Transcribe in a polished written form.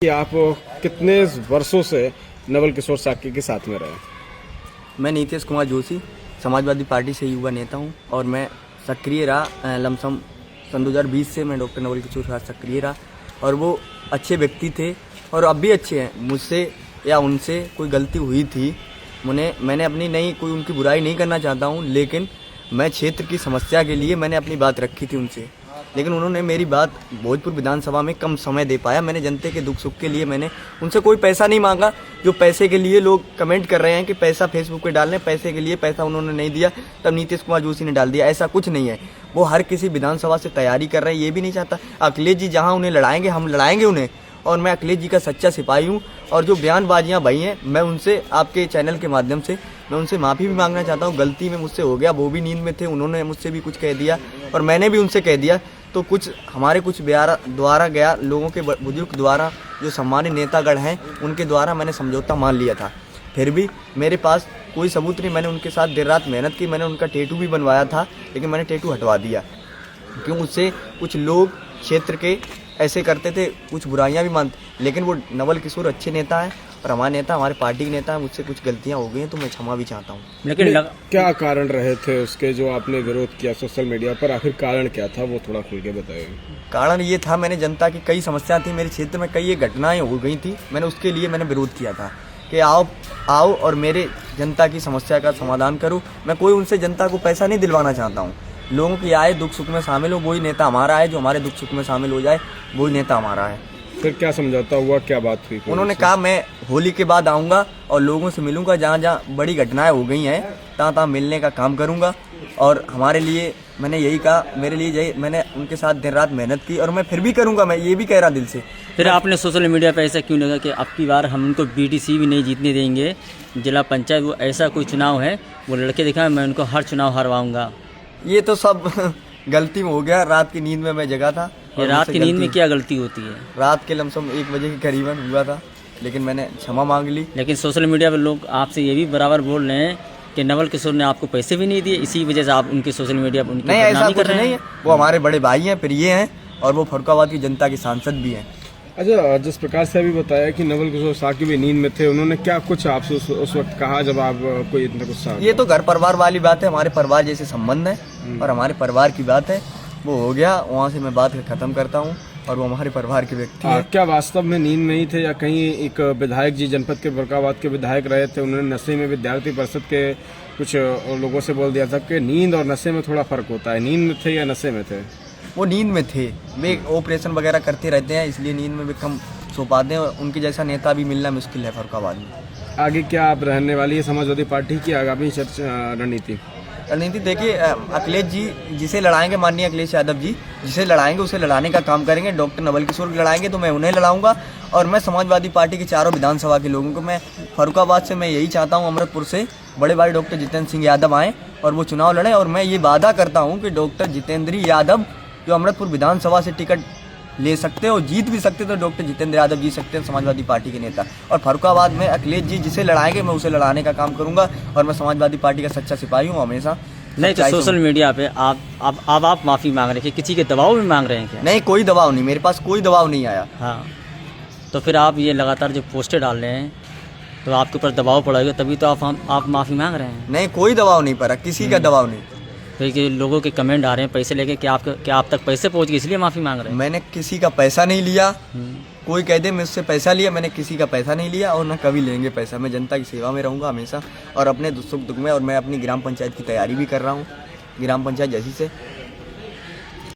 कि आप कितने वर्षों से नवल किशोर साकी के साथ में रहे? मैं नीतीश कुमार जोशी समाजवादी पार्टी से युवा नेता हूं और मैं सक्रिय रहा लमसम सन 2020 से मैं डॉक्टर नवल किशोर के साथ सक्रिय रहा और वो अच्छे व्यक्ति थे और अब भी अच्छे हैं। मुझसे या उनसे कोई गलती हुई थी मैंने अपनी नहीं कोई उनकी बुराई नहीं करना चाहता हूं, लेकिन मैं क्षेत्र की समस्या के लिए मैंने अपनी बात रखी थी उनसे, लेकिन उन्होंने मेरी बात भोजपुर विधानसभा में कम समय दे पाया। मैंने जनता के दुख सुख के लिए मैंने उनसे कोई पैसा नहीं मांगा। जो पैसे के लिए लोग कमेंट कर रहे हैं कि पैसा फेसबुक पे डालने, पैसे के लिए पैसा उन्होंने नहीं दिया, तब नीतीश कुमार जोशी ने डाल दिया। ऐसा कुछ नहीं है। वो हर किसी विधानसभा से तैयारी कर रहे हैं, ये भी नहीं चाहता। अखिलेश जी जहाँ उन्हें लड़ाएंगे हम लड़ाएंगे उन्हें, और मैं अखिलेश जी का सच्चा सिपाही हूँ। और जो बयानबाजियाँ भई हैं, मैं उनसे आपके चैनल के माध्यम से मैं उनसे माफ़ी भी मांगना चाहता हूँ। गलती में मुझसे हो गया, वो भी नींद में थे, उन्होंने मुझसे भी कुछ कह दिया और मैंने भी उनसे कह दिया। तो कुछ हमारे कुछ द्वारा गया लोगों के बुजुर्ग द्वारा जो सम्मानित नेतागण हैं उनके द्वारा मैंने समझौता मान लिया था। फिर भी मेरे पास कोई सबूत नहीं। मैंने उनके साथ देर रात मेहनत की, मैंने उनका टैटू भी बनवाया था, लेकिन मैंने टैटू हटवा दिया क्यों उससे कुछ लोग क्षेत्र के ऐसे करते थे, कुछ बुराइयां भी मानते। लेकिन वो नवल किशोर अच्छे नेता है और हमारे नेता, हमारे पार्टी के नेता है। मुझसे कुछ गलतियां हो गई हैं तो मैं क्षमा भी चाहता हूं। लेकिन क्या कारण रहे थे उसके जो आपने विरोध किया सोशल मीडिया पर? आखिर कारण क्या था, वो थोड़ा खुल के बताइए। कारण ये था, मैंने जनता की कई समस्या थी, मेरे क्षेत्र में कई घटनाएं हो गई थी, मैंने उसके लिए मैंने विरोध किया था कि आओ और मेरे जनता की समस्या का समाधान करो। मैं कोई उनसे जनता को पैसा नहीं दिलवाना चाहता हूँ। लोगों की आए दुख सुख में शामिल हो, वही नेता हमारा है। जो हमारे दुख सुख में शामिल हो जाए वही नेता हमारा है। फिर क्या समझौता हुआ, क्या बात हुई? उन्होंने कहा मैं होली के बाद आऊँगा और लोगों से मिलूंगा, जहाँ जहाँ बड़ी घटनाएं हो गई हैं तहाँ मिलने का काम करूँगा। और हमारे लिए मैंने यही कहा, मेरे लिए यही, मैंने उनके साथ दिन रात मेहनत की और मैं फिर भी करूँगा, मैं ये भी कह रहा दिल से। फिर आपने सोशल मीडिया पे ऐसा क्यों लगा कि अब की बार हम उनको BTC भी नहीं जीतने देंगे, जिला पंचायत वो ऐसा कोई चुनाव है, वो लड़के दिखा मैं उनको हर चुनाव हरवाऊँगा? ये तो सब गलती में हो गया। रात की नींद में मैं जगा था। ये रात की नींद में क्या गलती होती है? रात के लमसम 1 बजे के करीबन हुआ था, लेकिन मैंने क्षमा मांग ली। लेकिन सोशल मीडिया पर लोग आपसे ये भी बराबर बोल रहे हैं कि नवल किशोर ने आपको पैसे भी नहीं दिए, इसी वजह से आप उनके सोशल मीडिया पर उनकी नहीं, ऐसा बदनामी कर कुछ रहे नहीं हैं। है। वो हमारे बड़े भाई हैं, प्रिय हैं और वो फरुखाबाद की जनता के सांसद भी हैं। अच्छा, जिस प्रकार से अभी बताया कि नवल किशोर साकी भी नींद में थे, उन्होंने क्या कुछ आपसे उस वक्त कहा जब आप कोई इतना गुस्सा? ये तो घर परिवार वाली बात है, हमारे परिवार जैसे संबंध है और हमारे परिवार की बात है। वो हो गया, वहाँ से मैं बात खत्म करता हूँ और वो हमारे परिवार के व्यक्ति हैं। क्या वास्तव में नींद में ही थे या कहीं एक विधायक जी जनपद के फरुखाबाद के विधायक रहे थे, उन्होंने नशे में विद्यार्थी परिषद के कुछ लोगों से बोल दिया था कि नींद और नशे में थोड़ा फर्क होता है? नींद में थे या नशे में थे? वो नींद में थे। वे ऑपरेशन वगैरह करते रहते हैं, इसलिए नींद में वे कम सो पाते हैं। उनके जैसा नेता भी मिलना मुश्किल है फरुखाबाद में। आगे क्या आप रहने वाली है समाजवादी पार्टी की आगामी रणनीति? रणनीति देखिए, अखिलेश जी जिसे लड़ाएंगे, माननीय अखिलेश यादव जी जिसे लड़ाएंगे उसे लड़ाने का काम करेंगे। डॉक्टर नवल किशोर लड़ाएंगे तो मैं उन्हें लड़ाऊंगा और मैं समाजवादी पार्टी के चारों विधानसभा के लोगों को, मैं फरुखाबाद से मैं यही चाहता हूं, अमृतपुर से बड़े भाई डॉक्टर जितेंद्र सिंह यादव आएँ और वो चुनाव लड़ें। और मैं ये वादा करता हूँ कि डॉक्टर जितेंद्र यादव जो अमृतपुर विधानसभा से टिकट ले सकते हैं और जीत भी सकते, तो डॉक्टर जितेंद्र यादव जीत सकते हैं, समाजवादी पार्टी के नेता। और फरुखाबाद में अखिलेश जी जिसे लड़ाएंगे मैं उसे लड़ाने का काम करूंगा और मैं समाजवादी पार्टी का सच्चा सिपाही हूँ हमेशा। नहीं तो सोशल मीडिया पे आप माफ़ी मांग रहे हैं, किसी के दबाव में मांग रहे हैं क्या? नहीं, कोई दबाव नहीं, मेरे पास कोई दबाव नहीं आया। हाँ, तो फिर आप ये लगातार जो पोस्टें डाल रहे हैं तो आपके ऊपर दबाव पड़ेगा, तभी तो आप माफ़ी मांग रहे हैं। नहीं, कोई दबाव नहीं पड़ा, किसी का दबाव नहीं। क्योंकि लोगों के कमेंट आ रहे हैं पैसे लेके, क्या आप तक पैसे पहुंच गए इसलिए माफ़ी मांग रहे हैं? मैंने किसी का पैसा नहीं लिया। कोई कह दे मुझसे पैसा लिया, मैंने किसी का पैसा नहीं लिया और न कभी लेंगे पैसा। मैं जनता की सेवा में रहूँगा हमेशा और अपने सुख दुख में। और मैं अपनी ग्राम पंचायत की तैयारी भी कर रहा हूँ, ग्राम पंचायत जैसी से